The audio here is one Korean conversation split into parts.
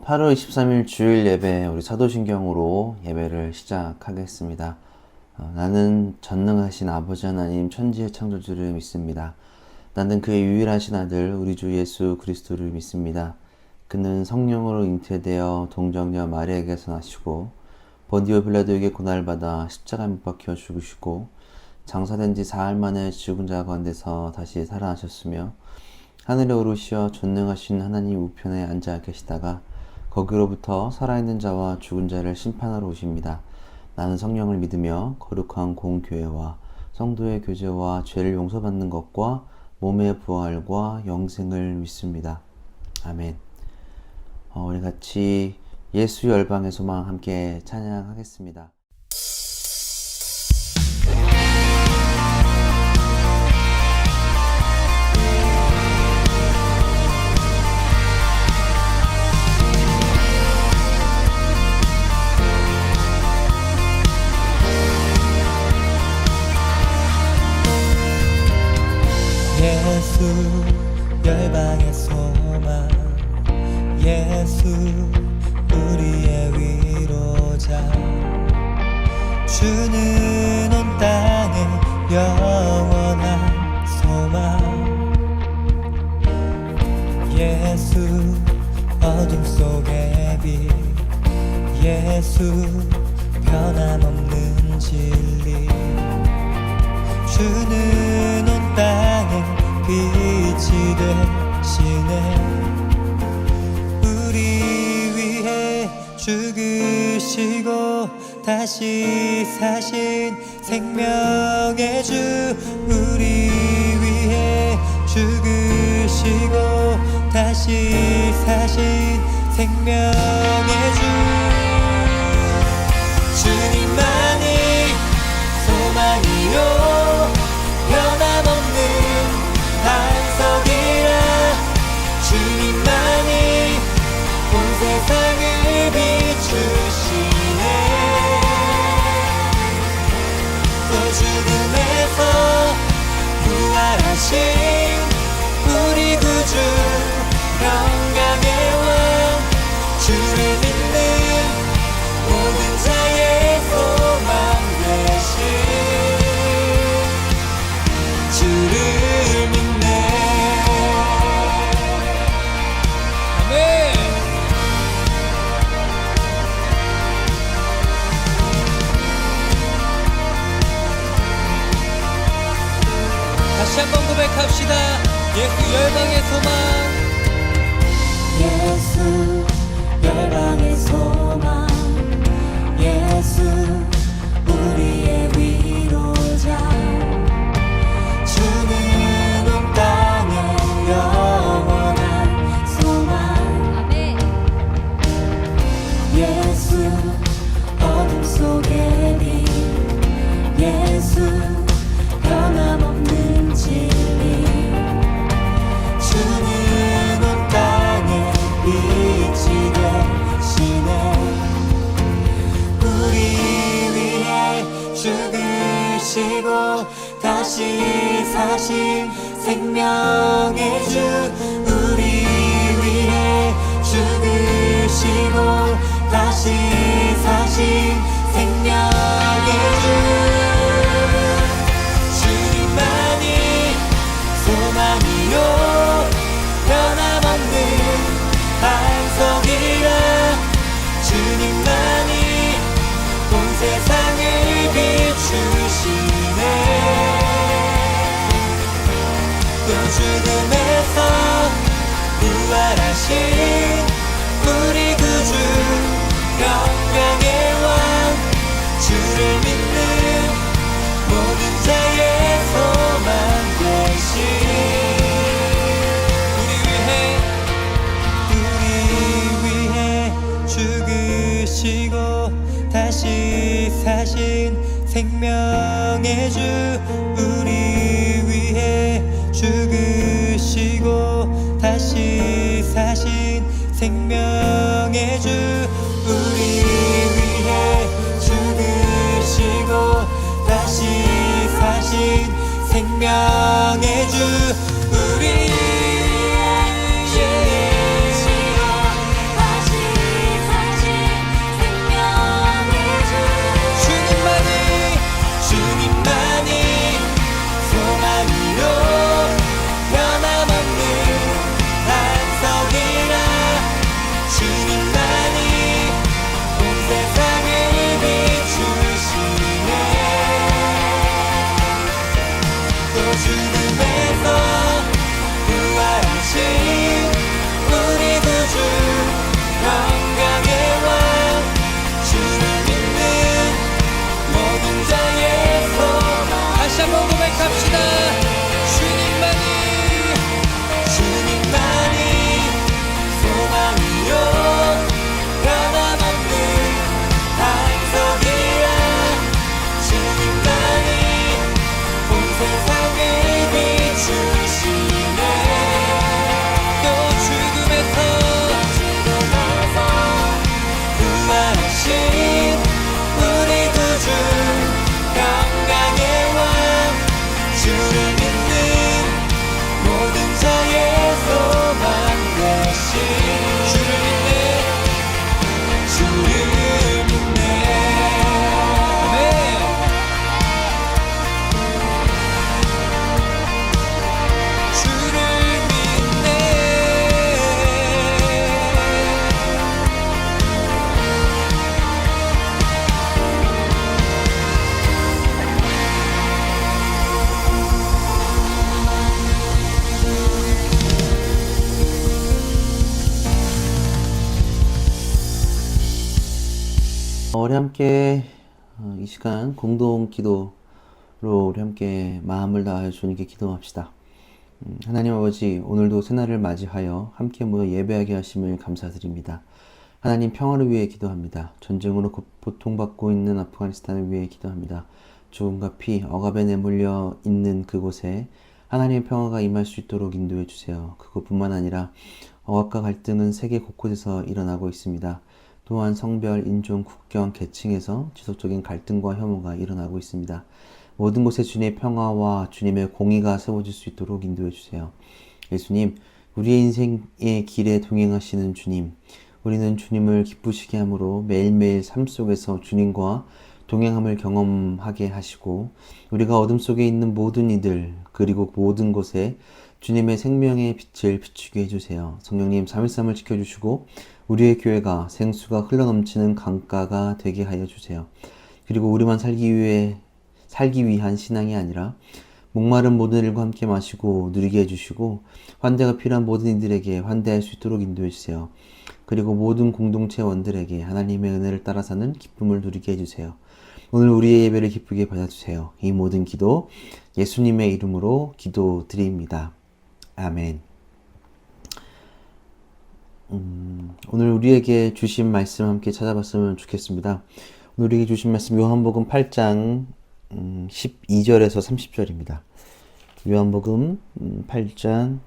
8월 23일 주일 예배 우리 사도신경으로 예배를 시작하겠습니다. 나는 전능하신 아버지 하나님 천지의 창조주를 믿습니다. 나는 그의 유일하신 아들 우리 주 예수 그리스도를 믿습니다. 그는 성령으로 잉태되어 동정녀 마리아에게서 나시고 본디오 빌라도에게 고난을 받아 십자가 못 박혀 죽으시고 장사된 지 사흘 만에 죽은 자 가운데서 다시 살아나셨으며 하늘에 오르시어 전능하신 하나님 우편에 앉아 계시다가 거기로부터 살아있는 자와 죽은 자를 심판하러 오십니다. 나는 성령을 믿으며 거룩한 공교회와 성도의 교제와 죄를 용서받는 것과 몸의 부활과 영생을 믿습니다. 아멘. 우리 같이 예수 열방의 소망 함께 찬양하겠습니다. 예수 열방의 소망 예수 우리의 위로자 주는 온 땅의 영원한 소망 예수 어둠 속의 빛 예수 변함없는 진리 주는 온 땅에 빛이 되시네 우리 위해 죽으시고 다시 사신 생명의 주 우리 위해 죽으시고 다시 사신 생명의 주 주님만이 소망이요 변함없는 반석이라 주님만이 온 세상을 비추시네 또 죽음에서 부활하신 우리 구주 영광의 왕 주를 믿는 모든 자의 소망 되신 주를 믿네 아멘 다시 한번 고백합시다 예수 열방의 소망 예수 열방의 소망 예수 우리의 위로자 주는 온 땅의 영원한 소망 아멘 예수 어둠 속의 빛 예수 변함없는 진리 주는 온 땅에 빛이 되시네 우리 위해 죽으시고 다시 사신 생명의 주 우리 위해 죽으시고 다시 사신 생명의 주 주님만이 소망이요 변함없는 반석이라 주님만이 온 세상을 비추시네 또 죽음에서 부활하신 우리 구주 영광의 왕 주를 믿는 모든 자의 소망 되신 우리 위해 죽으시고 다시 사신 생명의 주 우리 위해 죽으시고 다시 사신 생명의 주 우리 위해 죽으시고 다시 사신 생명의 주 우리 위해 다시 우리 함께 이 시간 공동 기도로 우리 함께 마음을 다하여 주님께 기도합시다. 하나님 아버지, 오늘도 새날을 맞이하여 함께 모여 예배하게 하심을 감사드립니다. 하나님 평화를 위해 기도합니다. 전쟁으로 고통받고 있는 아프가니스탄을 위해 기도합니다. 죽음과 피, 억압에 내몰려 있는 그곳에 하나님의 평화가 임할 수 있도록 인도해 주세요. 그것뿐만 아니라 억압과 갈등은 세계 곳곳에서 일어나고 있습니다. 또한 성별, 인종, 국경, 계층에서 지속적인 갈등과 혐오가 일어나고 있습니다. 모든 곳에 주님의 평화와 주님의 공의가 세워질 수 있도록 인도해 주세요. 예수님, 우리의 인생의 길에 동행하시는 주님, 우리는 주님을 기쁘시게 함으로 매일매일 삶 속에서 주님과 동행함을 경험하게 하시고 우리가 어둠 속에 있는 모든 이들 그리고 모든 곳에 주님의 생명의 빛을 비추게 해주세요. 성령님 3.13을 지켜주시고 우리의 교회가 생수가 흘러넘치는 강가가 되게 하여 주세요. 그리고 우리만 살기 위한 신앙이 아니라 목마른 모든 일과 함께 마시고 누리게 해주시고 환대가 필요한 모든 이들에게 환대할 수 있도록 인도해 주세요. 그리고 모든 공동체원들에게 하나님의 은혜를 따라 사는 기쁨을 누리게 해주세요. 오늘 우리의 예배를 기쁘게 받아주세요. 이 모든 기도 예수님의 이름으로 기도드립니다. 아멘. 오늘 우리에게 주신 말씀 함께 찾아봤으면 좋겠습니다. 오늘 우리에게 주신 말씀 요한복음 8장 12절에서 30절입니다. 요한복음 8장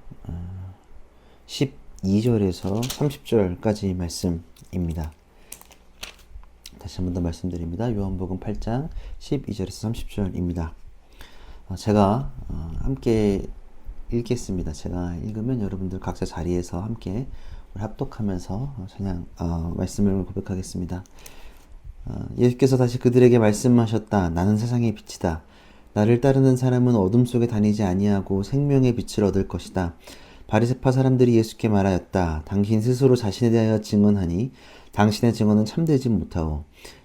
12절에서 30절까지 말씀입니다. 다시 한 번 더 말씀드립니다. 요한복음 8장 12절에서 30절입니다. 제가 함께 읽겠습니다. 제가 읽으면 여러분들 각자 자리에서 함께 합독하면서 그냥 말씀을 고백하겠습니다. 예수께서 다시 그들에게 말씀하셨다. 나는 세상의 빛이다. 나를 따르는 사람은 어둠 속에 다니지 아니하고 생명의 빛을 얻을 것이다. 바리새파 사람들이 예수께 말하였다. 당신 스스로 자신에 대하여 증언하니 당신의 증언은 참되지 못하오.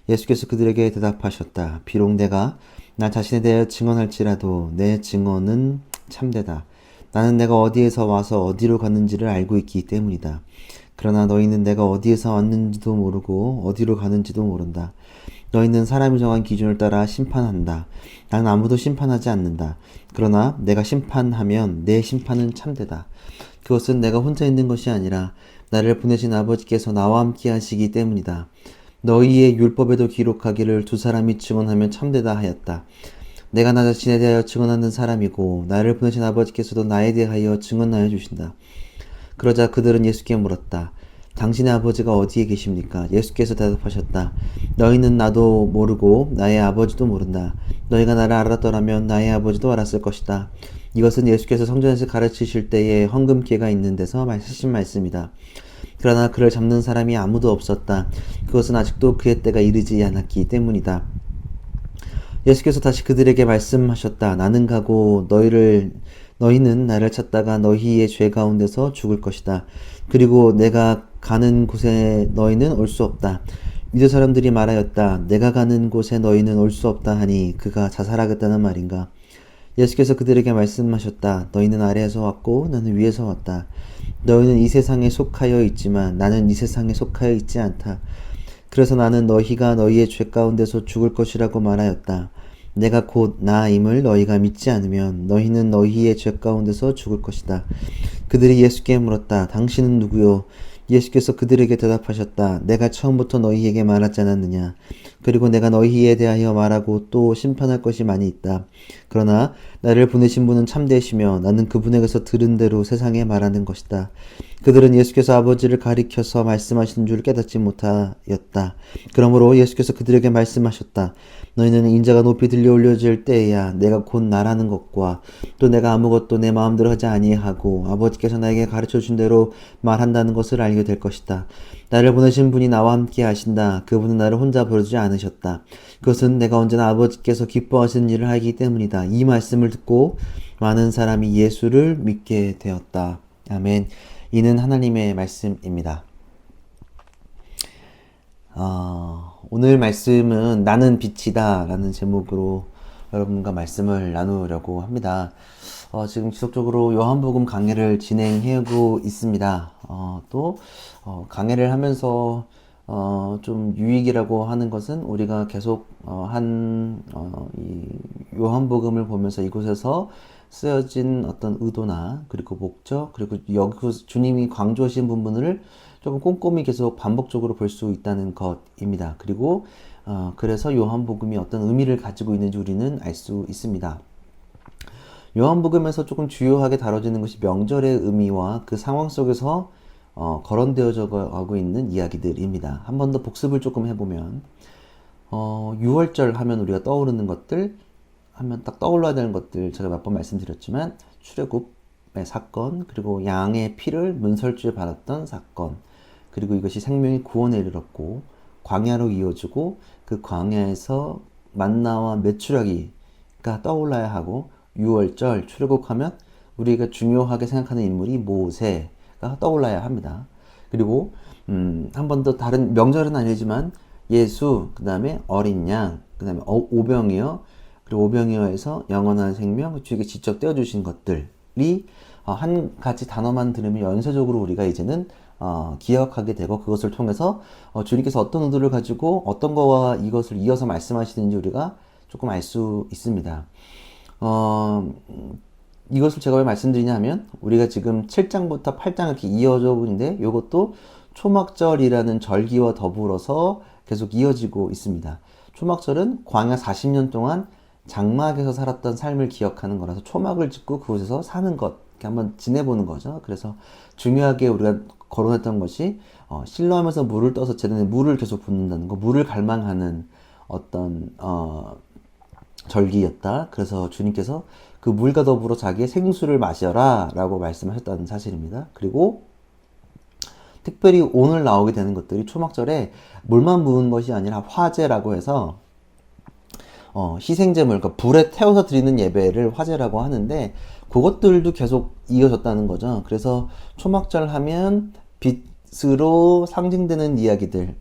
예수께서 그들에게 대답하셨다. 비록 내가 나 자신에 대하여 증언할지라도 내 증언은 참되다. 나는 내가 어디에서 와서 어디로 가는지를 알고 있기 때문이다. 그러나 너희는 내가 어디에서 왔는지도 모르고 어디로 가는지도 모른다. 너희는 사람이 정한 기준을 따라 심판한다. 나는 아무도 심판하지 않는다. 그러나 내가 심판하면 내 심판은 참되다. 그것은 내가 혼자 있는 것이 아니라 나를 보내신 아버지께서 나와 함께 하시기 때문이다. 너희의 율법에도 기록하기를 두 사람이 증언하면 참되다 하였다. 내가 나 자신에 대하여 증언하는 사람이고 나를 보내신 아버지께서도 나에 대하여 증언하여 주신다. 그러자 그들은 예수께 물었다. 당신의 아버지가 어디에 계십니까? 예수께서 대답하셨다. 너희는 나도 모르고 나의 아버지도 모른다. 너희가 나를 알았더라면 나의 아버지도 알았을 것이다. 이것은 예수께서 성전에서 가르치실 때에 헌금기가 있는 데서 하신 말씀이다. 그러나 그를 잡는 사람이 아무도 없었다. 그것은 아직도 그의 때가 이르지 않았기 때문이다. 예수께서 다시 그들에게 말씀하셨다. 나는 가고 너희는 나를 찾다가 너희의 죄 가운데서 죽을 것이다. 그리고 내가 가는 곳에 너희는 올 수 없다. 유대 사람들이 말하였다. 내가 가는 곳에 너희는 올 수 없다 하니 그가 자살하겠다는 말인가? 예수께서 그들에게 말씀하셨다. 너희는 아래에서 왔고 나는 위에서 왔다. 너희는 이 세상에 속하여 있지만 나는 이 세상에 속하여 있지 않다. 그래서 나는 너희가 너희의 죄 가운데서 죽을 것이라고 말하였다. 내가 곧 나임을 너희가 믿지 않으면 너희는 너희의 죄 가운데서 죽을 것이다. 그들이 예수께 물었다. 당신은 누구요? 예수께서 그들에게 대답하셨다. 내가 처음부터 너희에게 말하지 않았느냐? 그리고 내가 너희에 대하여 말하고 또 심판할 것이 많이 있다. 그러나 나를 보내신 분은 참되시며 나는 그분에게서 들은 대로 세상에 말하는 것이다. 그들은 예수께서 아버지를 가리켜서 말씀하신 줄 깨닫지 못하였다. 그러므로 예수께서 그들에게 말씀하셨다. 너희는 인자가 높이 들려 올려질 때에야 내가 곧 나라는 것과 또 내가 아무것도 내 마음대로 하지 아니하고 아버지께서 나에게 가르쳐준 대로 말한다는 것을 알게 될 것이다. 나를 보내신 분이 나와 함께 하신다. 그분은 나를 혼자 부르지 않으셨다. 그것은 내가 언제나 아버지께서 기뻐하시는 일을 하기 때문이다. 이 말씀을 듣고 많은 사람이 예수를 믿게 되었다. 아멘. 이는 하나님의 말씀입니다. 오늘 말씀은 나는 빛이다 라는 제목으로 여러분과 말씀을 나누려고 합니다. 지금 지속적으로 요한복음 강해를 진행하고 있습니다. 또 강해를 하면서 좀 유익이라고 하는 것은 우리가 계속 이 요한복음을 보면서 이곳에서 쓰여진 어떤 의도나 그리고 목적 그리고 여기 주님이 강조하신 부분을 조금 꼼꼼히 계속 반복적으로 볼 수 있다는 것입니다. 그리고 그래서 요한복음이 어떤 의미를 가지고 있는지 우리는 알 수 있습니다. 요한복음에서 조금 주요하게 다뤄지는 것이 명절의 의미와 그 상황 속에서 거론되어져 가고 있는 이야기들입니다. 한 번 더 복습을 조금 해보면 6월절 하면 우리가 떠오르는 것들 하면 딱 떠올라야 되는 것들 제가 몇 번 말씀드렸지만 출애굽의 사건 그리고 양의 피를 문설주에 받았던 사건 그리고 이것이 생명의 구원에 이르렀고 광야로 이어지고 그 광야에서 만나와 메추라기가 떠올라야 하고 6월절 출애굽하면 우리가 중요하게 생각하는 인물이 모세가 떠올라야 합니다. 그리고 한 번 더 다른 명절은 아니지만 예수 그 다음에 어린 양 그 다음에 오병이어 그리고 오병이어에서 영원한 생명 주에게 직접 떼어주신 것들이 한 가지 단어만 들으면 연쇄적으로 우리가 이제는 기억하게 되고 그것을 통해서 주님께서 어떤 의도를 가지고 어떤 거와 이것을 이어서 말씀하시는지 우리가 조금 알 수 있습니다. 이것을 제가 왜 말씀드리냐 하면 우리가 지금 7장부터 8장 이렇게 이어져 있는데 이것도 초막절이라는 절기와 더불어서 계속 이어지고 있습니다. 초막절은 광야 40년 동안 장막에서 살았던 삶을 기억하는 거라서 초막을 짓고 그곳에서 사는 것 이렇게 한번 지내보는 거죠. 그래서 중요하게 우리가 거론했던 것이 실로암에서 물을 떠서 제단에 물을 계속 붓는다는 거, 물을 갈망하는 어떤 절기였다. 그래서 주님께서 그 물과 더불어 자기의 생수를 마셔라 라고 말씀하셨다는 사실입니다. 그리고 특별히 오늘 나오게 되는 것들이 초막절에 물만 부은 것이 아니라 화제라고 해서 희생제물, 그러니까 불에 태워서 드리는 예배를 화제라고 하는데 그것들도 계속 이어졌다는 거죠. 그래서 초막절 하면 빛으로 상징되는 이야기들,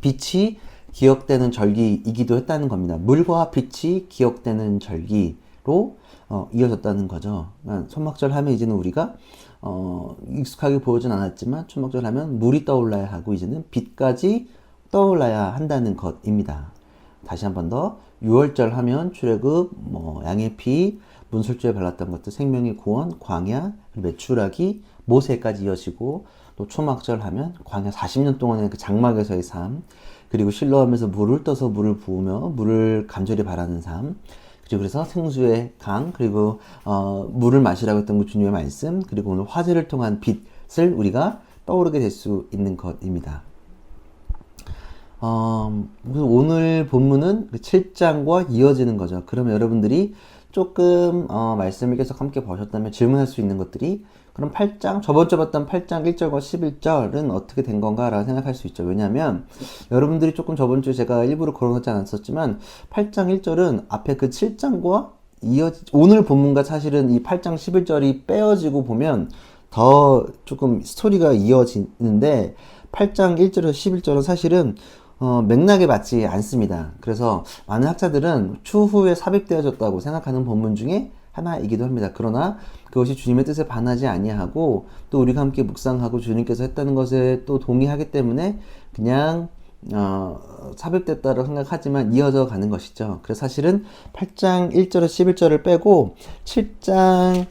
빛이 기억되는 절기이기도 했다는 겁니다. 물과 빛이 기억되는 절기로 이어졌다는 거죠. 그러니까 초막절 하면 이제는 우리가 익숙하게 보여진 않았지만 초막절 하면 물이 떠올라야 하고 이제는 빛까지 떠올라야 한다는 것입니다. 다시 한 번 더 6월절 하면 출애굽, 양의 피, 문설주에 발랐던 것들, 생명의 구원, 광야, 메추라기, 모세까지 이어지고 또 초막절 하면 광야 40년 동안의 그 장막에서의 삶, 그리고 실로암에서 물을 떠서 물을 부으며 물을 간절히 바라는 삶, 그래서 생수의 강, 그리고 물을 마시라고 했던 그 주님의 말씀, 그리고 오늘 화제를 통한 빛을 우리가 떠오르게 될 수 있는 것입니다. 오늘 본문은 7장과 이어지는 거죠. 그러면 여러분들이 조금 말씀을 계속 함께 보셨다면 질문할 수 있는 것들이 그럼 8장, 저번주에 봤던 8장 1절과 11절은 어떻게 된 건가 라고 생각할 수 있죠. 왜냐하면 여러분들이 조금 저번주에 제가 일부러 거론하지 않았었지만 8장 1절은 앞에 그 7장과 오늘 본문과 사실은 이 8장 11절이 빼어지고 보면 더 조금 스토리가 이어지는데 8장 1절에서 11절은 사실은 맥락에 맞지 않습니다. 그래서 많은 학자들은 추후에 삽입되어졌다고 생각하는 본문 중에 하나이기도 합니다. 그러나 그것이 주님의 뜻에 반하지 아니하고 또 우리가 함께 묵상하고 주님께서 했다는 것에 또 동의하기 때문에 그냥 삽입됐다고 생각하지만 이어져 가는 것이죠. 그래서 사실은 8장 1절에서 11절을 빼고 7장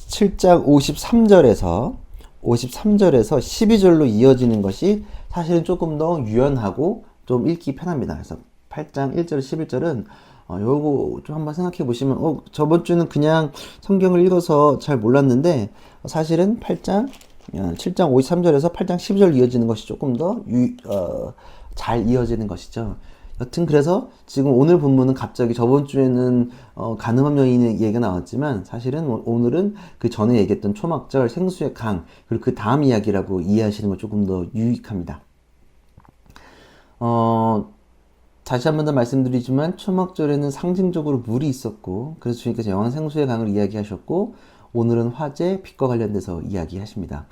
53절에서 12절로 이어지는 것이 사실은 조금 더 유연하고 좀 읽기 편합니다. 그래서 8장 1절 11절은 요거 좀 한번 생각해 보시면 저번 주는 그냥 성경을 읽어서 잘 몰랐는데 사실은 7장 53절에서 8장 12절 이어지는 것이 조금 더 잘 이어지는 것이죠. 여튼 그래서 지금 오늘 본문은 갑자기 저번 주에는 가늠한 여인의 얘기가 나왔지만 사실은 오늘은 그 전에 얘기했던 초막절 생수의 강 그리고 그 다음 이야기라고 이해하시는 건 조금 더 유익합니다. 다시 한 번 더 말씀드리지만 초막절에는 상징적으로 물이 있었고 그래서 주님께서 영원 생수의 강을 이야기하셨고 오늘은 화재, 빛과 관련돼서 이야기하십니다.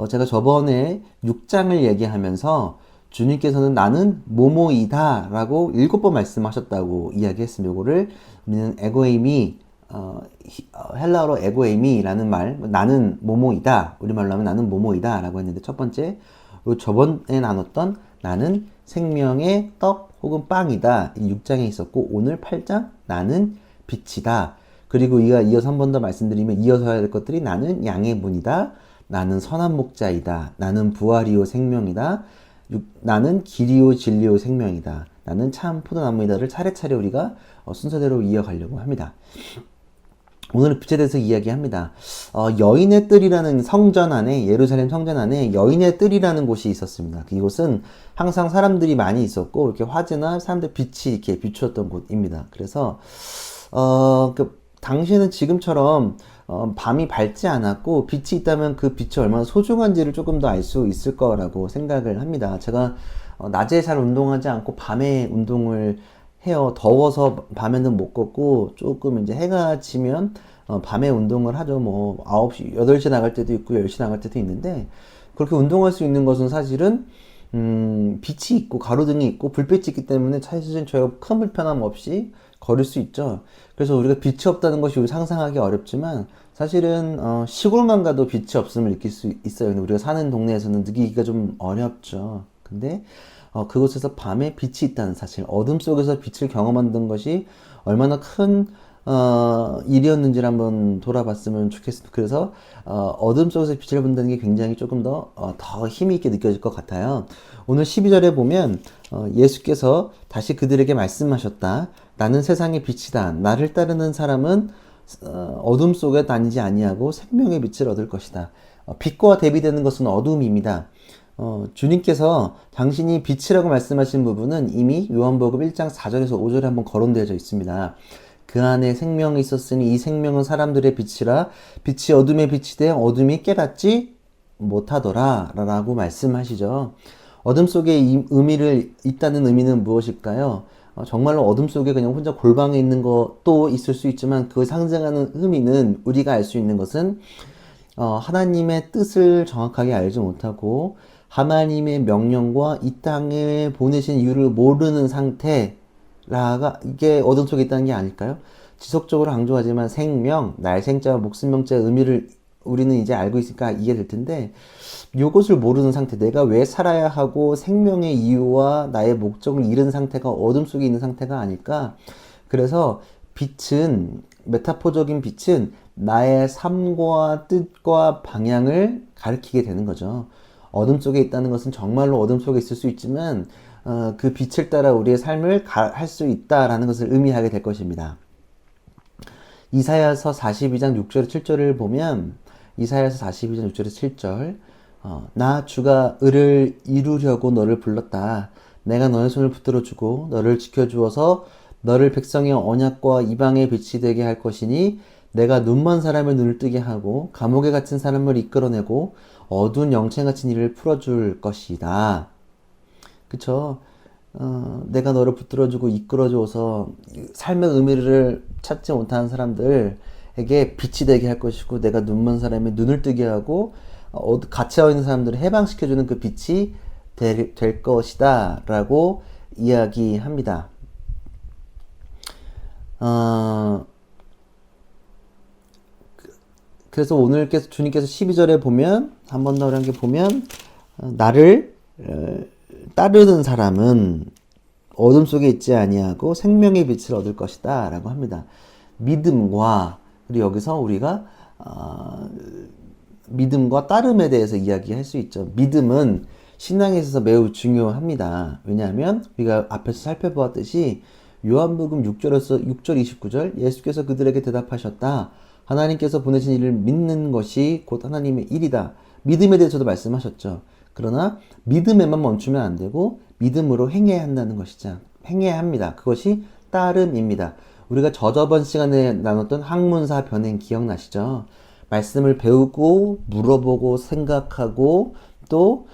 제가 저번에 6장을 얘기하면서 주님께서는 나는 뭐뭐이다 라고 7번 말씀하셨다고 이야기했습니다. 이거를 우리는 에고이미 헬라어로 에고에미라는 말, 나는 뭐뭐이다. 우리말로 하면 나는 뭐뭐이다 라고 했는데, 첫 번째, 저번에 나눴던 나는 생명의 떡 혹은 빵이다. 이 6장에 있었고, 오늘 8장 나는 빛이다. 그리고 이어서 한 번 더 말씀드리면, 이어서 해야 될 것들이 나는 양의 문이다. 나는 선한 목자이다. 나는 부활이요 생명이다. 나는 길이요 진리요 생명이다. 나는 참 포도나무이다를 차례차례 우리가 순서대로 이어가려고 합니다. 오늘은 빛에 대해서 이야기합니다. 여인의 뜰이라는 성전 안에, 예루살렘 성전 안에 여인의 뜰이라는 곳이 있었습니다. 이곳은 항상 사람들이 많이 있었고, 이렇게 화재나 사람들 빛이 이렇게 비추었던 곳입니다. 그래서, 당시에는 지금처럼, 밤이 밝지 않았고, 빛이 있다면 그 빛이 얼마나 소중한지를 조금 더 알 수 있을 거라고 생각을 합니다. 제가, 낮에 잘 운동하지 않고 밤에 운동을 해요. 더워서 밤에는 못 걷고 조금 이제 해가 지면 밤에 운동을 하죠. 뭐 9시, 8시에 나갈 때도 있고 10시에 나갈 때도 있는데, 그렇게 운동할 수 있는 것은 사실은 빛이 있고 가로등이 있고 불빛이 있기 때문에 사실은 저희가 큰 불편함 없이 걸을 수 있죠. 그래서 우리가 빛이 없다는 것이 우리 상상하기 어렵지만, 사실은 시골만 가도 빛이 없음을 느낄 수 있어요. 근데 우리가 사는 동네에서는 느끼기가 좀 어렵죠. 근데 그곳에서 밤에 빛이 있다는 사실, 어둠 속에서 빛을 경험한다는 것이 얼마나 큰 일이었는지를 한번 돌아봤으면 좋겠습니다. 그래서 어둠 속에서 빛을 본다는 게 굉장히 조금 더 힘이 있게 느껴질 것 같아요. 오늘 12절에 보면 예수께서 다시 그들에게 말씀하셨다. 나는 세상의 빛이다. 나를 따르는 사람은 어둠 속에 다니지 아니하고 생명의 빛을 얻을 것이다. 빛과 대비되는 것은 어둠입니다. 주님께서 당신이 빛이라고 말씀하신 부분은 이미 요한복음 1장 4절에서 5절에 한번 거론되어져 있습니다. 그 안에 생명이 있었으니 이 생명은 사람들의 빛이라, 빛이 어둠에 빛이 되어 어둠이 깨닫지 못하더라 라고 말씀하시죠. 어둠 속에 있다는 의미는 무엇일까요? 정말로 어둠 속에 그냥 혼자 골방에 있는 것도 있을 수 있지만, 그걸 상징하는 의미는, 우리가 알 수 있는 것은 하나님의 뜻을 정확하게 알지 못하고 하나님의 명령과 이 땅에 보내신 이유를 모르는 상태라가, 이게 어둠 속에 있다는 게 아닐까요? 지속적으로 강조하지만 생명, 날생자와 목숨명자의 의미를 우리는 이제 알고 있으니까 이해될 텐데, 이것을 모르는 상태, 내가 왜 살아야 하고 생명의 이유와 나의 목적을 잃은 상태가 어둠 속에 있는 상태가 아닐까. 그래서 빛은, 메타포적인 빛은 나의 삶과 뜻과 방향을 가리키게 되는 거죠. 어둠 속에 있다는 것은 정말로 어둠 속에 있을 수 있지만 그 빛을 따라 우리의 삶을 할 수 있다라는 것을 의미하게 될 것입니다. 이사야서 42장 6절 7절을 보면, 이사야서 42장 6절에서 7절, 나 주가 을을 이루려고 너를 불렀다. 내가 너의 손을 붙들어 주고 너를 지켜주어서 너를 백성의 언약과 이방의 빛이 되게 할 것이니, 내가 눈먼 사람의 눈을 뜨게 하고 감옥에 갇힌 사람을 이끌어내고 어두운 영생 갇힌 이를 풀어줄 것이다. 그쵸? 내가 너를 붙들어주고 이끌어줘서 삶의 의미를 찾지 못하는 사람들에게 빛이 되게 할 것이고, 내가 눈먼 사람의 눈을 뜨게 하고 갇혀 있는 사람들을 해방시켜주는 그 빛이 될 것이다 라고 이야기합니다. 그래서 오늘 주님께서 12절에 보면, 한 번 더 이렇게 보면, 나를 따르는 사람은 어둠 속에 있지 아니하고 생명의 빛을 얻을 것이다 라고 합니다. 믿음과, 그리고 여기서 우리가 믿음과 따름에 대해서 이야기할 수 있죠. 믿음은 신앙에 있어서 매우 중요합니다. 왜냐하면 우리가 앞에서 살펴보았듯이 요한복음 6절 29절, 예수께서 그들에게 대답하셨다. 하나님께서 보내신 이를 믿는 것이 곧 하나님의 일이다. 믿음에 대해서도 말씀하셨죠. 그러나 믿음에만 멈추면 안 되고 믿음으로 행해야 한다는 것이죠. 행해야 합니다. 그것이 따름입니다. 우리가 저저번 시간에 나눴던 학문사 변행 기억나시죠? 말씀을 배우고 물어보고 생각하고 또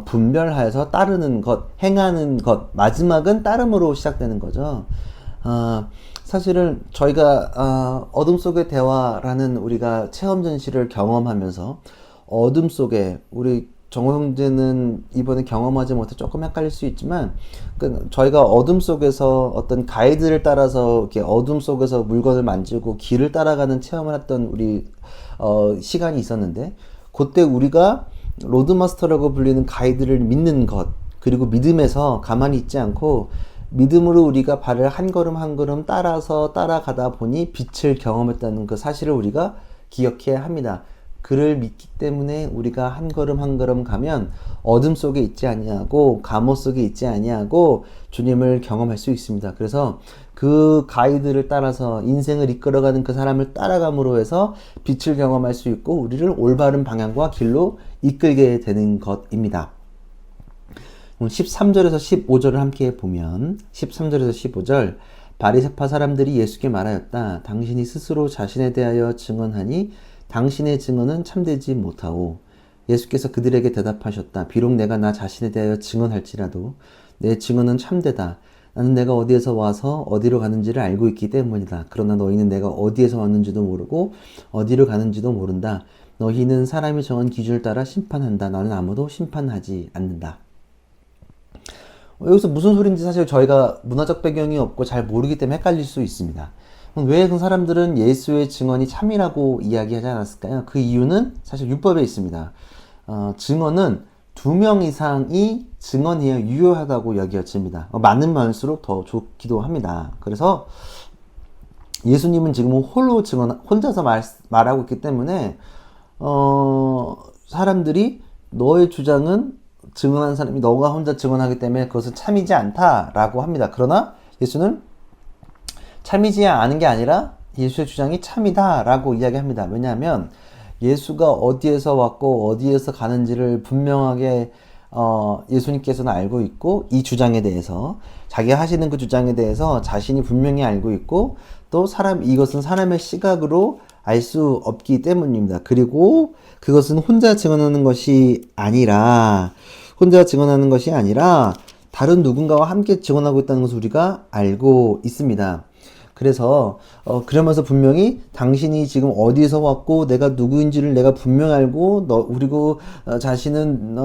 분별하여서 따르는 것, 행하는 것, 마지막은 따름으로 시작되는 거죠. 사실은 저희가 어둠 속의 대화라는 우리가 체험 전시를 경험하면서 어둠 속에 우리 정호 형제는 이번에 경험하지 못해 조금 헷갈릴 수 있지만, 저희가 어둠 속에서 어떤 가이드를 따라서 이렇게 어둠 속에서 물건을 만지고 길을 따라가는 체험을 했던 우리 시간이 있었는데, 그때 우리가 로드마스터라고 불리는 가이드를 믿는 것, 그리고 믿음에서 가만히 있지 않고 믿음으로 우리가 발을 한 걸음 한 걸음 따라서 따라가다 보니 빛을 경험했다는 그 사실을 우리가 기억해야 합니다. 그를 믿기 때문에 우리가 한 걸음 한 걸음 가면 어둠 속에 있지 아니하고 감옥 속에 있지 아니하고 주님을 경험할 수 있습니다. 그래서 그 가이드를 따라서 인생을 이끌어가는 그 사람을 따라감으로 해서 빛을 경험할 수 있고 우리를 올바른 방향과 길로 이끌게 되는 것입니다. 13절에서 15절을 함께 보면 13절에서 15절 바리새파 사람들이 예수께 말하였다. 당신이 스스로 자신에 대하여 증언하니 당신의 증언은 참되지 못하오. 예수께서 그들에게 대답하셨다. 비록 내가 나 자신에 대하여 증언할지라도 내 증언은 참되다. 나는 내가 어디에서 와서 어디로 가는지를 알고 있기 때문이다. 그러나 너희는 내가 어디에서 왔는지도 모르고 어디로 가는지도 모른다. 너희는 사람이 정한 기준을 따라 심판한다. 나는 아무도 심판하지 않는다. 여기서 무슨 소리인지 사실 저희가 문화적 배경이 없고 잘 모르기 때문에 헷갈릴 수 있습니다. 왜 그 사람들은 예수의 증언이 참이라고 이야기하지 않았을까요? 그 이유는 사실 율법에 있습니다. 증언은 2명 이상이 증언이에 유효하다고 여겨집니다. 많은 많을수록 더 좋기도 합니다. 그래서 예수님은 지금은 홀로 혼자서 말하고 있기 때문에 사람들이 너의 주장은 증언한 사람이 너가 혼자 증언하기 때문에 그것은 참이지 않다라고 합니다. 그러나 예수는 참이지 않은 게 아니라 예수의 주장이 참이다라고 이야기합니다. 왜냐하면 예수가 어디에서 왔고 어디에서 가는지를 분명하게 예수님께서는 알고 있고 이 주장에 대해서 자기가 하시는 그 주장에 대해서 자신이 분명히 알고 있고 또 이것은 사람의 시각으로 알 수 없기 때문입니다. 그리고 그것은 혼자 증언하는 것이 아니라 다른 누군가와 함께 증언하고 있다는 것을 우리가 알고 있습니다. 그래서 그러면서 분명히 당신이 지금 어디서 왔고 내가 누구인지를 내가 분명히 알고 그리고 자신은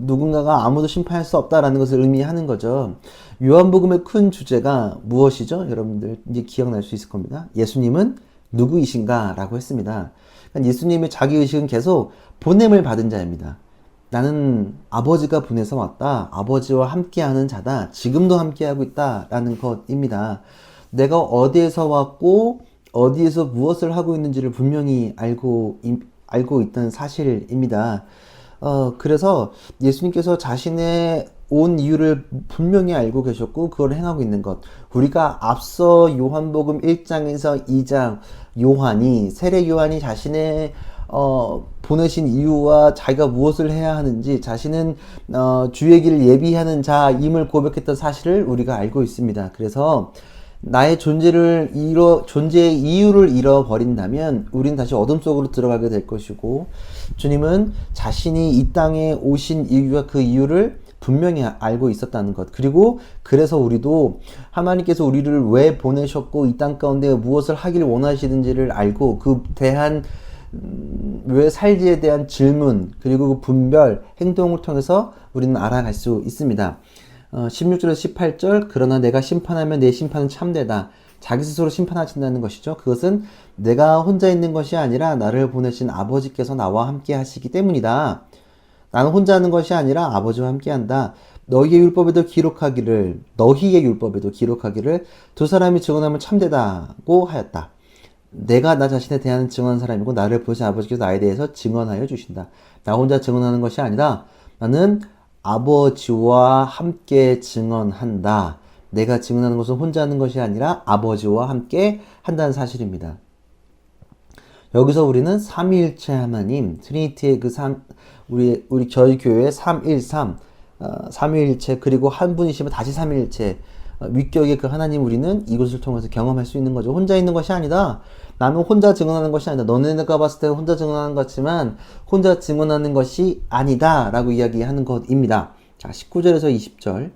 누군가가 아무도 심판할 수 없다라는 것을 의미하는 거죠. 요한복음의 큰 주제가 무엇이죠? 여러분들 이제 기억날 수 있을 겁니다. 예수님은 누구이신가? 라고 했습니다. 그러니까 예수님의 자기의식은 계속 보냄을 받은 자입니다. 나는 아버지가 보내서 왔다. 아버지와 함께하는 자다. 지금도 함께하고 있다라는 것입니다. 내가 어디에서 왔고 어디에서 무엇을 하고 있는지를 분명히 알고 있다는 사실입니다. 그래서 예수님께서 자신의 온 이유를 분명히 알고 계셨고 그걸 행하고 있는 것. 우리가 앞서 요한복음 1장에서 2장 세례 요한이 자신의 보내신 이유와 자기가 무엇을 해야 하는지 자신은 주의 길을 예비하는 자임을 고백했던 사실을 우리가 알고 있습니다. 그래서 나의 존재의 이유를 잃어버린다면 우린 다시 어둠 속으로 들어가게 될 것이고 주님은 자신이 이 땅에 오신 이유와 그 이유를 분명히 알고 있었다는 것. 그리고 그래서 우리도 하나님께서 우리를 왜 보내셨고 이 땅 가운데 무엇을 하길 원하시는지를 알고 왜 살지에 대한 질문 그리고 그 분별 행동을 통해서 우리는 알아갈 수 있습니다. 16절에서 18절 그러나 내가 심판하면 내 심판은 참되다. 자기 스스로 심판하신다는 것이죠. 그것은 내가 혼자 있는 것이 아니라 나를 보내신 아버지께서 나와 함께 하시기 때문이다. 나는 혼자 하는 것이 아니라 아버지와 함께 한다. 너희의 율법에도 기록하기를 두 사람이 증언하면 참되다고 하였다. 내가 나 자신에 대한 증언하는 사람이고 나를 보내신 아버지께서 나에 대해서 증언하여 주신다. 나 혼자 증언하는 것이 아니라 나는 아버지와 함께 증언한다. 내가 증언하는 것은 혼자 하는 것이 아니라 아버지와 함께 한다는 사실입니다. 여기서 우리는 삼위일체 하나님, 트리니티의 저희 교회의 313, 삼위일체 그리고 한 분이시면 다시 삼위일체 윗격의 그 하나님 우리는 이것을 통해서 경험할 수 있는 거죠. 혼자 있는 것이 아니다. 나는 혼자 증언하는 것이 아니다. 너네가 봤을 때 혼자 증언하는 것 같지만 혼자 증언하는 것이 아니다 라고 이야기하는 것입니다. 자, 19절에서 20절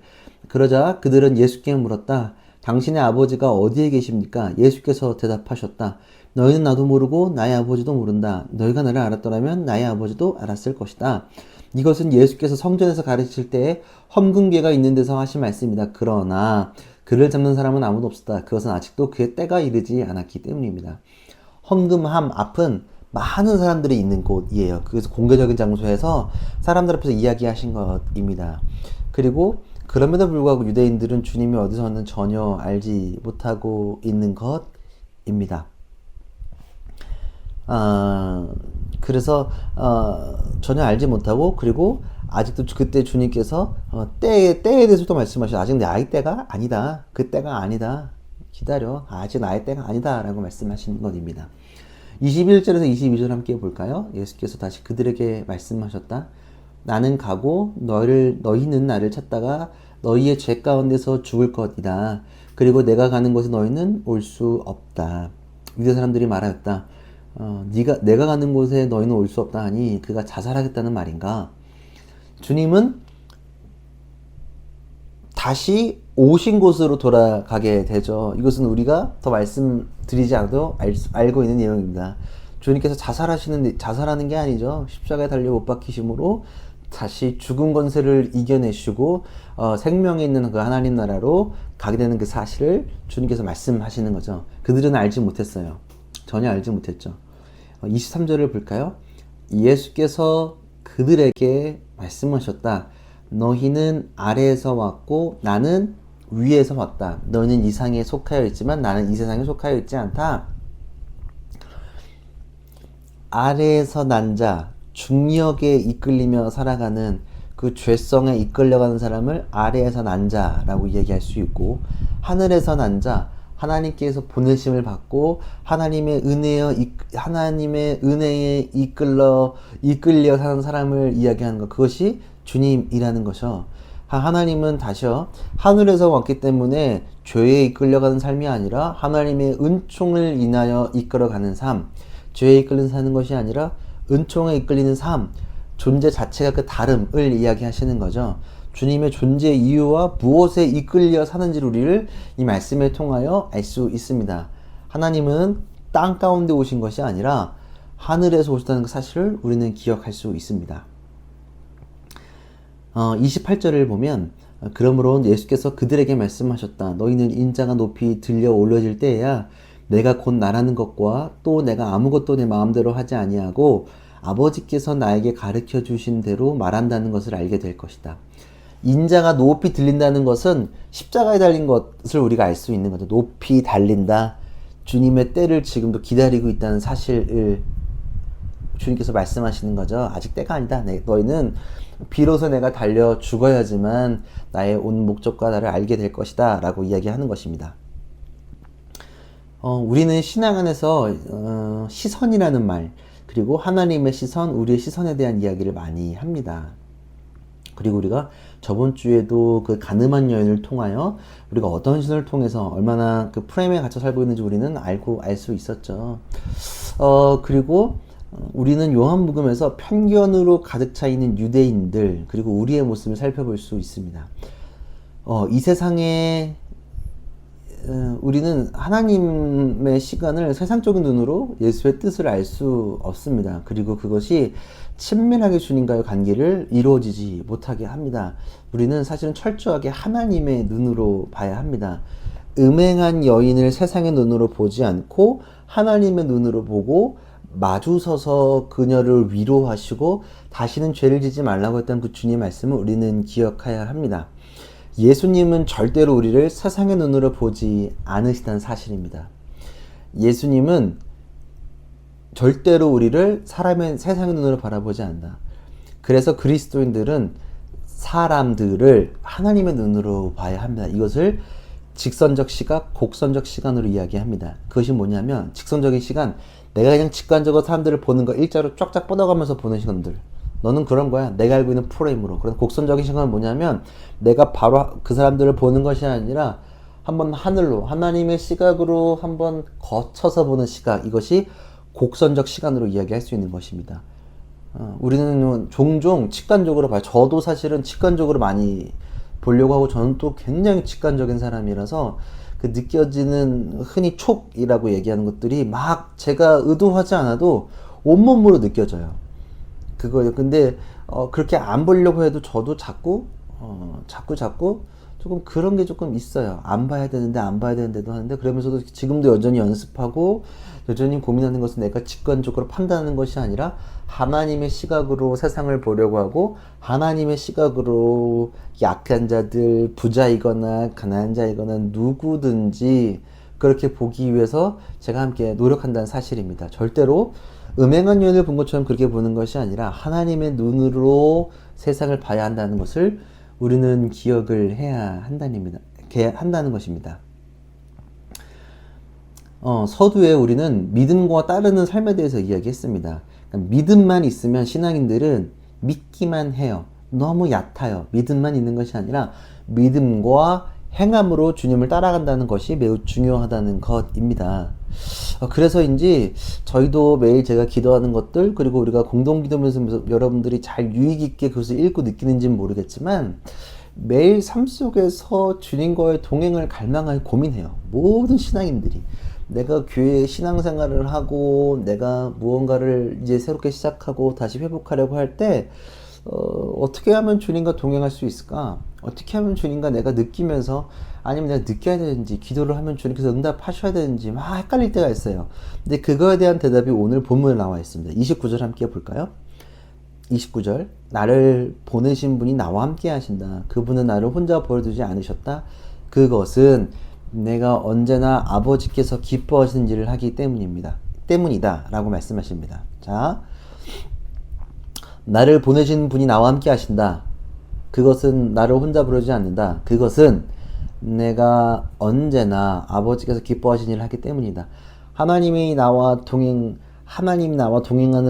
그러자 그들은 예수께 물었다. 당신의 아버지가 어디에 계십니까? 예수께서 대답하셨다. 너희는 나도 모르고 나의 아버지도 모른다. 너희가 나를 알았더라면 나의 아버지도 알았을 것이다. 이것은 예수께서 성전에서 가르치실 때 험금궤가 있는 데서 하신 말씀입니다. 그러나 그를 잡는 사람은 아무도 없었다. 그것은 아직도 그의 때가 이르지 않았기 때문입니다. 험금함 앞은 많은 사람들이 있는 곳이에요. 그래서 공개적인 장소에서 사람들 앞에서 이야기하신 것입니다. 그리고 그럼에도 불구하고 유대인들은 주님이 어디서 왔는지 전혀 알지 못하고 있는 것입니다. 그래서 전혀 알지 못하고, 그리고 아직도 그때 주님께서 때에 대해서도 말씀하셔. 아직 나의 때가 아니다. 그 때가 아니다. 기다려. 아직 나의 때가 아니다. 라고 말씀하신 것입니다. 21절에서 22절 함께 볼까요? 예수께서 다시 그들에게 말씀하셨다. 나는 가고 너희는 나를 찾다가 너희의 죄 가운데서 죽을 것이다. 그리고 내가 가는 곳에 너희는 올 수 없다. 유대 사람들이 말하였다. 내가 가는 곳에 너희는 올 수 없다 하니 그가 자살하겠다는 말인가? 주님은 다시 오신 곳으로 돌아가게 되죠. 이것은 우리가 더 말씀드리지 않아도 알고 있는 내용입니다. 주님께서 자살하는 게 아니죠. 십자가에 달려 못 박히심으로 다시 죽은 권세를 이겨내시고 생명에 있는 그 하나님 나라로 가게 되는 그 사실을 주님께서 말씀하시는 거죠. 그들은 알지 못했어요. 전혀 알지 못했죠. 23절을 볼까요? 예수께서 그들에게 말씀하셨다. 너희는 아래에서 왔고 나는 위에서 왔다. 너희는 이 세상에 속하여 있지만 나는 이 세상에 속하여 있지 않다. 아래에서 난 자, 중력에 이끌리며 살아가는 그 죄성에 이끌려가는 사람을 아래에서 난 자라고 얘기할 수 있고, 하늘에서 난 자, 하나님께서 보내심을 받고 하나님의 은혜에 이끌려 사는 사람을 이야기하는 것, 그것이 주님이라는 것이요. 하나님은 다시요, 하늘에서 왔기 때문에 죄에 이끌려가는 삶이 아니라 하나님의 은총을 인하여 이끌어가는 삶, 죄에 이끌려 사는 것이 아니라 은총에 이끌리는 삶, 존재 자체가 그 다름을 이야기하시는 거죠. 주님의 존재 이유와 무엇에 이끌려 사는지를 우리를 이 말씀을 통하여 알 수 있습니다. 하나님은 땅 가운데 오신 것이 아니라 하늘에서 오셨다는 그 사실을 우리는 기억할 수 있습니다. 28절을 보면, 그러므로 예수께서 그들에게 말씀하셨다. 너희는 인자가 높이 들려 올려질 때에야 내가 곧 나라는 것과 또 내가 아무것도 내 마음대로 하지 아니하고 아버지께서 나에게 가르쳐 주신 대로 말한다는 것을 알게 될 것이다. 인자가 높이 들린다는 것은 십자가에 달린 것을 우리가 알 수 있는 거죠. 높이 달린다. 주님의 때를 지금도 기다리고 있다는 사실을 주님께서 말씀하시는 거죠. 아직 때가 아니다. 너희는 비로소 내가 달려 죽어야지만 나의 온 목적과 나를 알게 될 것이다 라고 이야기하는 것입니다. 우리는 신앙 안에서 시선이라는 말, 그리고 하나님의 시선, 우리의 시선에 대한 이야기를 많이 합니다. 그리고 우리가 저번 주에도 그 가늠한 여인을 통하여 우리가 어떤 시선을 통해서 얼마나 그 프레임에 갇혀 살고 있는지 우리는 알 수 있었죠. 그리고 우리는 요한복음에서 편견으로 가득 차 있는 유대인들, 그리고 우리의 모습을 살펴볼 수 있습니다. 이 세상에 우리는 하나님의 시간을 세상적인 눈으로 예수의 뜻을 알 수 없습니다. 그리고 그것이 친밀하게 주님과의 관계를 이루어지지 못하게 합니다. 우리는 사실은 철저하게 하나님의 눈으로 봐야 합니다. 음행한 여인을 세상의 눈으로 보지 않고 하나님의 눈으로 보고 마주서서 그녀를 위로하시고 다시는 죄를 지지 말라고 했던 그 주님의 말씀을 우리는 기억해야 합니다. 예수님은 절대로 우리를 세상의 눈으로 보지 않으시다는 사실입니다. 예수님은 절대로 우리를 세상의 눈으로 바라보지 않는다. 그래서 그리스도인들은 사람들을 하나님의 눈으로 봐야 합니다. 이것을 직선적 시각, 곡선적 시간으로 이야기합니다. 그것이 뭐냐면, 직선적인 시간, 내가 그냥 직관적으로 사람들을 보는 거 일자로 쫙쫙 뻗어가면서 보는 시간들, 너는 그런 거야. 내가 알고 있는 프레임으로. 그래서 곡선적인 시간은 뭐냐면, 내가 바로 그 사람들을 보는 것이 아니라 한번 하늘로, 하나님의 시각으로 한번 거쳐서 보는 시각, 이것이 곡선적 시간으로 이야기할 수 있는 것입니다. 우리는 종종 직관적으로 봐요. 저도 사실은 직관적으로 많이 보려고 하고, 저는 또 굉장히 직관적인 사람이라서 그 느껴지는, 흔히 촉이라고 얘기하는 것들이 막 제가 의도하지 않아도 온몸으로 느껴져요. 그거예요. 근데 그렇게 안 보려고 해도 저도 자꾸 조금 그런 게 조금 있어요. 안 봐야 되는데도 하는데, 그러면서도 지금도 여전히 연습하고 여전히 고민하는 것은 내가 직관적으로 판단하는 것이 아니라 하나님의 시각으로 세상을 보려고 하고, 하나님의 시각으로 약한 자들, 부자이거나 가난한 자이거나 누구든지 그렇게 보기 위해서 제가 함께 노력한다는 사실입니다. 절대로 음행한 요인을 본 것처럼 그렇게 보는 것이 아니라 하나님의 눈으로 세상을 봐야 한다는 것을 우리는 기억을 해야 한다는 것입니다. 서두에 우리는 믿음과 따르는 삶에 대해서 이야기했습니다. 그러니까 믿음만 있으면 신앙인들은 믿기만 해요. 너무 얕아요. 믿음만 있는 것이 아니라 믿음과 행함으로 주님을 따라간다는 것이 매우 중요하다는 것입니다. 그래서인지 저희도 매일 제가 기도하는 것들, 그리고 우리가 공동 기도면서 여러분들이 잘 유익 있게 그것을 읽고 느끼는지는 모르겠지만, 매일 삶 속에서 주님과의 동행을 갈망하여 고민해요. 모든 신앙인들이. 내가 교회 신앙생활을 하고 내가 무언가를 이제 새롭게 시작하고 다시 회복하려고 할 때 어떻게 하면 주님과 동행할 수 있을까? 어떻게 하면 주님과 내가 느끼면서, 아니면 내가 느껴야 되는지, 기도를 하면 주님께서 응답하셔야 되는지 막 헷갈릴 때가 있어요. 근데 그거에 대한 대답이 오늘 본문에 나와 있습니다. 29절 함께 볼까요? 29절, 나를 보내신 분이 나와 함께 하신다. 그분은 나를 혼자 버려두지 않으셨다. 그것은 내가 언제나 아버지께서 기뻐하시는 일을 하기 때문이다 라고 말씀하십니다. 자, 나를 보내신 분이 나와 함께 하신다. 그것은 나를 혼자 부르지 않는다. 그것은 내가 언제나 아버지께서 기뻐하시는 일을 하기 때문이다. 하나님이 나와 동행하는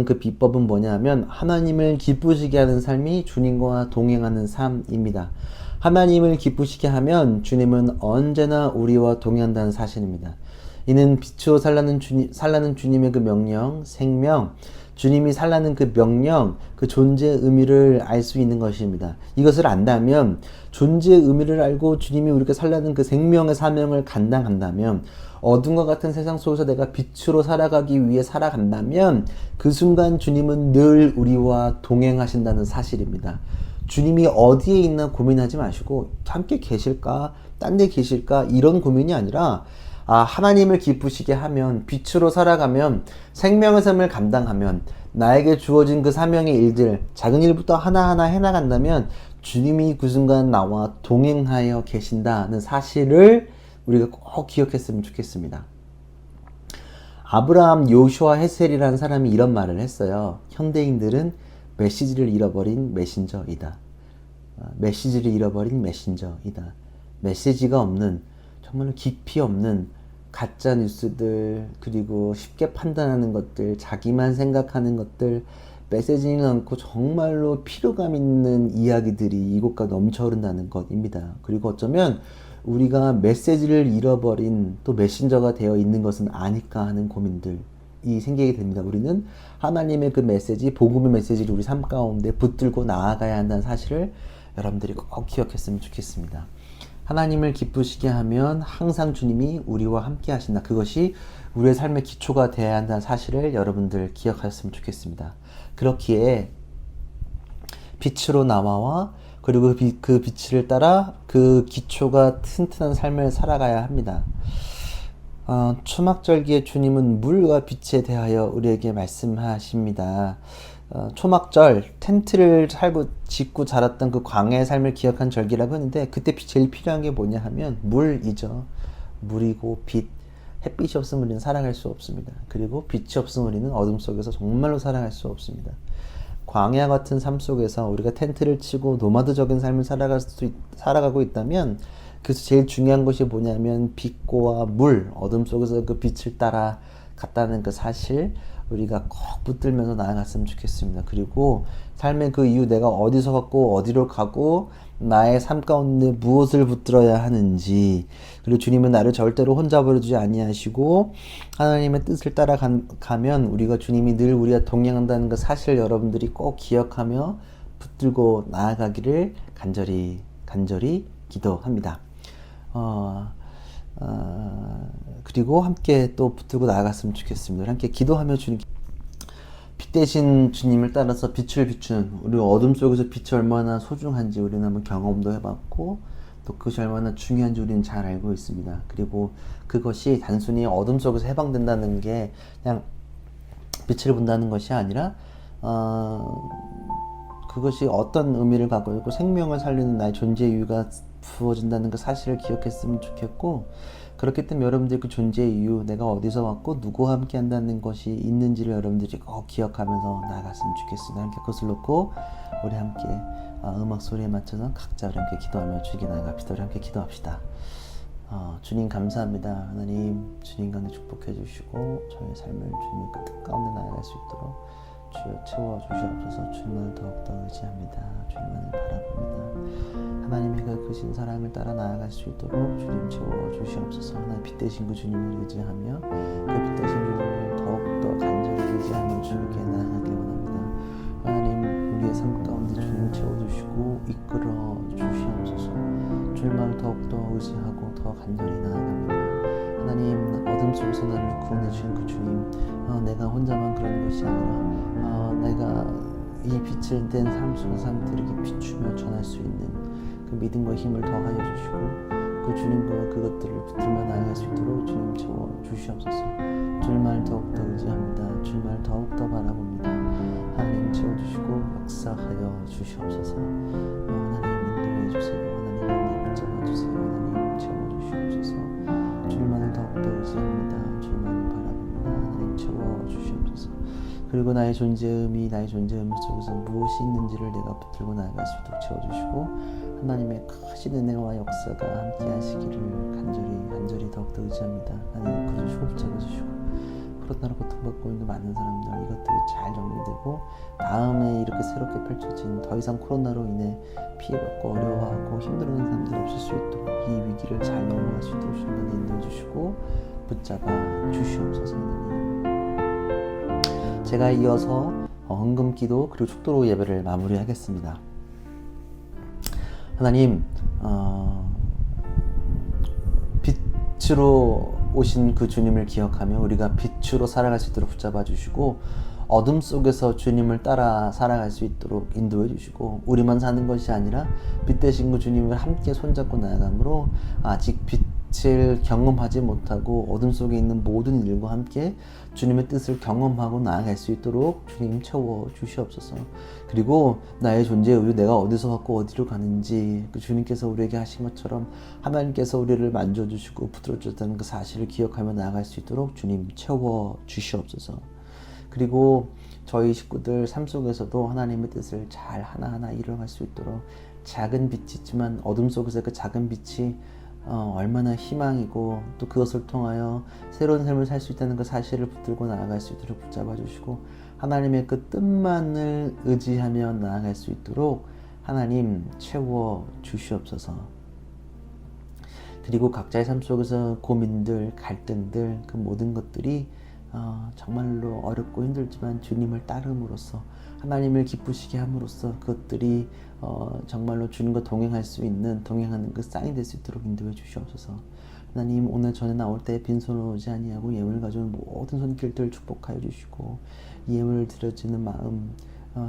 그 비법은 뭐냐면, 하나님을 기쁘시게 하는 삶이 주님과 동행하는 삶입니다. 하나님을 기쁘시게 하면 주님은 언제나 우리와 동행한다는 사실입니다. 이는 빛으로 살라는 주님의 그 명령, 생명, 주님이 살라는 그 명령, 그 존재의 의미를 알 수 있는 것입니다. 이것을 안다면, 존재의 의미를 알고 주님이 우리가 살라는 그 생명의 사명을 감당한다면, 어둠과 같은 세상 속에서 내가 빛으로 살아가기 위해 살아간다면, 그 순간 주님은 늘 우리와 동행하신다는 사실입니다. 주님이 어디에 있나 고민하지 마시고, 함께 계실까? 딴 데 계실까? 이런 고민이 아니라, 하나님을 기쁘시게 하면, 빛으로 살아가면, 생명의 삶을 감당하면, 나에게 주어진 그 사명의 일들, 작은 일부터 하나하나 해나간다면 주님이 그 순간 나와 동행하여 계신다는 사실을 우리가 꼭 기억했으면 좋겠습니다. 아브라함 요슈아 헤셀이라는 사람이 이런 말을 했어요. 현대인들은 메시지를 잃어버린 메신저이다. 메시지를 잃어버린 메신저이다. 메시지가 없는, 정말로 깊이 없는 가짜 뉴스들, 그리고 쉽게 판단하는 것들, 자기만 생각하는 것들, 메시지는 않고 정말로 피로감 있는 이야기들이 이곳과 넘쳐 흐른다는 것입니다. 그리고 어쩌면 우리가 메시지를 잃어버린 또 메신저가 되어 있는 것은 아닐까 하는 고민들이 생기게 됩니다. 우리는 하나님의 그 메시지, 복음의 메시지를 우리 삶 가운데 붙들고 나아가야 한다는 사실을 여러분들이 꼭 기억했으면 좋겠습니다. 하나님을 기쁘시게 하면 항상 주님이 우리와 함께 하신다. 그것이 우리의 삶의 기초가 되어야 한다는 사실을 여러분들 기억하셨으면 좋겠습니다. 그렇기에 빛으로 나와 그리고 그 빛을 따라 그 기초가 튼튼한 삶을 살아가야 합니다. 초막절기에 주님은 물과 빛에 대하여 우리에게 말씀하십니다. 초막절, 텐트를 짓고 자랐던 그 광야의 삶을 기억한 절기라고 하는데, 그때 제일 필요한 게 뭐냐 하면 물이죠. 물이고 빛. 햇빛이 없으면 우리는 살아갈 수 없습니다. 그리고 빛이 없으면 우리는 어둠 속에서 정말로 살아갈 수 없습니다. 광야 같은 삶 속에서 우리가 텐트를 치고 노마드적인 삶을 살아가고 있다면, 그래서 제일 중요한 것이 뭐냐면 빛과 물, 어둠 속에서 그 빛을 따라 갔다는 그 사실, 우리가 꼭 붙들면서 나아갔으면 좋겠습니다. 그리고 삶의 그 이유, 내가 어디서 갔고 어디로 가고 나의 삶 가운데 무엇을 붙들어야 하는지, 그리고 주님은 나를 절대로 혼자 버려두지 아니하시고 하나님의 뜻을 따라가면 우리가 주님이 늘 우리와 동행한다는 그 사실을 여러분들이 꼭 기억하며 붙들고 나아가기를 간절히 기도합니다. 그리고 함께 또 붙들고 나아갔으면 좋겠습니다. 함께 기도하며 빛 대신 주님을 따라서 빛을 비추는, 우리 어둠 속에서 빛이 얼마나 소중한지 우리는 한번 경험도 해봤고 또 그것이 얼마나 중요한지 우리는 잘 알고 있습니다. 그리고 그것이 단순히 어둠 속에서 해방된다는 게 그냥 빛을 본다는 것이 아니라 그것이 어떤 의미를 갖고 있고 생명을 살리는 나의 존재 이유가 부어진다는 그 사실을 기억했으면 좋겠고, 그렇기 때문에 여러분들이 그 존재 이유, 내가 어디서 왔고 누구와 함께 한다는 것이 있는지를 여러분들이 꼭 기억하면서 나아갔으면 좋겠습니다. 함께 그것을 놓고 우리 함께 음악 소리에 맞춰서 각자 우리 함께 기도하며 주에게 나아갑시다. 우리 함께 기도합시다. 주님 감사합니다. 하나님, 주님 가운데 축복해 주시고 저의 삶을 주님의 끝 가운데 나아갈 수 있도록 주여 채워주시옵소서. 주님만을 더욱더 의지합니다. 주님만을 바라봅니다. 하나님의 그 크신 사랑을 따라 나아갈 수 있도록 주님 채워주시옵소서. 하나님 빛 대신 그 주님을 의지하며 그 빛 대신 주님을 더욱더 간절히 의지하며 주님께 나아가기 원합니다. 하나님, 우리의 삶 가운데 주님 채워주시고 이끌어 주시옵소서. 주님만을 더욱더 의지하고 더 간절히 나아갑니다. 하나님, 어둠 속에서 나를 구원해 주신 그 주님, 내가 혼자만 그러는 것이 아니라 내가 이 빛을 낸 삶 속의 사람들에게 비추며 전할 수 있는 그 믿음과 힘을 더하여 주시고 그 주님과 그것들을 붙들며 나아갈 수 있도록 주님 채워 주시옵소서. 주님을 더욱더 의지합니다. 주님을 더욱더 바라봅니다. 하나님 채워주시고 역사하여 주시옵소서. 하나님 인도해 주세요. 하나님 은혜 붙잡아 주세요. 하나님 채워주시옵소서. 주님만을 더욱더 의지합니다. 주님만을 바라봅니다. 하나님 채워주시옵소서. 그리고 나의 존재 의미, 나의 존재 의미 속에서 무엇이 있는지를 내가 붙들고 나아갈 수 있도록 채워주시고 하나님의 크신 은혜와 역사가 함께 하시기를 간절히 더욱더 의지합니다. 하나님 이끌어주시고 붙잡아주시고 코로나로 고통받고 있는 많은 사람들, 이것들이 잘 정리되고 다음에 이렇게 새롭게 펼쳐진 더 이상 코로나로 인해 피해받고 어려워하고 힘들어하는 사람들이 없을 수 있도록 이 위기를 잘 넘어갈 수 있도록 주님을 인도해 주시고 붙잡아 주시옵소서. 하나님, 제가 이어서 헌금기도 그리고 축도로 예배를 마무리하겠습니다. 하나님, 빛으로 오신 그 주님을 기억하며 우리가 빛으로 살아갈 수 있도록 붙잡아 주시고 어둠 속에서 주님을 따라 살아갈 수 있도록 인도해 주시고 우리만 사는 것이 아니라 빛 대신 그 주님을 함께 손잡고 나아가므로 아직 빛을 경험하지 못하고 어둠 속에 있는 모든 일과 함께 주님의 뜻을 경험하고 나아갈 수 있도록 주님 채워 주시옵소서. 그리고 나의 존재의 이유, 내가 어디서 왔고 어디로 가는지 그 주님께서 우리에게 하신 것처럼 하나님께서 우리를 만져주시고 붙들어주셨다는 그 사실을 기억하며 나아갈 수 있도록 주님 채워 주시옵소서. 그리고 저희 식구들 삶 속에서도 하나님의 뜻을 잘 하나하나 이뤄갈 수 있도록 작은 빛이 있지만 어둠 속에서 그 작은 빛이 얼마나 희망이고 또 그것을 통하여 새로운 삶을 살 수 있다는 그 사실을 붙들고 나아갈 수 있도록 붙잡아 주시고 하나님의 그 뜻만을 의지하며 나아갈 수 있도록 하나님 채워 주시옵소서. 그리고 각자의 삶 속에서 고민들, 갈등들, 그 모든 것들이 정말로 어렵고 힘들지만 주님을 따름으로써 하나님을 기쁘시게 함으로써 그것들이 정말로 주님과 동행하는 그 쌍이 될 수 있도록 인도해 주시옵소서. 하나님, 오늘 전에 나올 때 빈손으로 오지 아니하고 예물을 가져온 모든 손길들을 축복하여 주시고 이 예물을 드려지는 마음,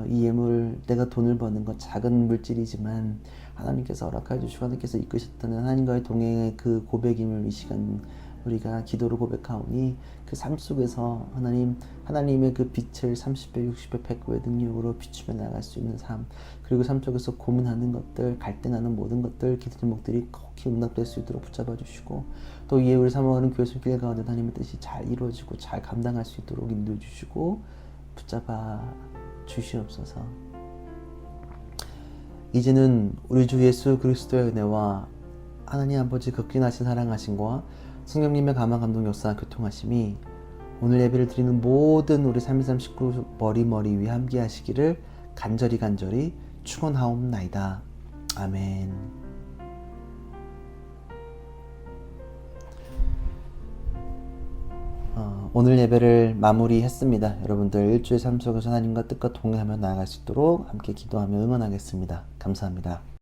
이 예물, 내가 돈을 버는 것 작은 물질이지만 하나님께서 허락하여 주시고 하나님께서 이끄셨다는 하나님과의 동행의 그 고백임을 이 시간 우리가 기도로 고백하오니 그 삶 속에서 하나님의 그 빛을 30배, 60배, 100배의 능력으로 비추며 나갈 수 있는 삶, 그리고 삶 속에서 고민하는 것들, 갈등하는 모든 것들, 기도 제목들이 꼭 응답될 수 있도록 붙잡아 주시고 또 이에 우리 사모하는 교회 손길 가운데 하나님의 뜻이 잘 이루어지고 잘 감당할 수 있도록 인도해 주시고 붙잡아 주시옵소서. 이제는 우리 주 예수 그리스도의 은혜와 하나님 아버지 극진하신 사랑하심과 성령님의 감화 감동 역사 교통하심이 오늘 예배를 드리는 모든 우리 323 식구 머리 위에 함께 하시기를 간절히 축원하옵나이다. 아멘. 오늘 예배를 마무리했습니다. 여러분들 일주의 삶 속에서 하나님과 뜻과 동행하며 나아갈 수 있도록 함께 기도하며 응원하겠습니다. 감사합니다.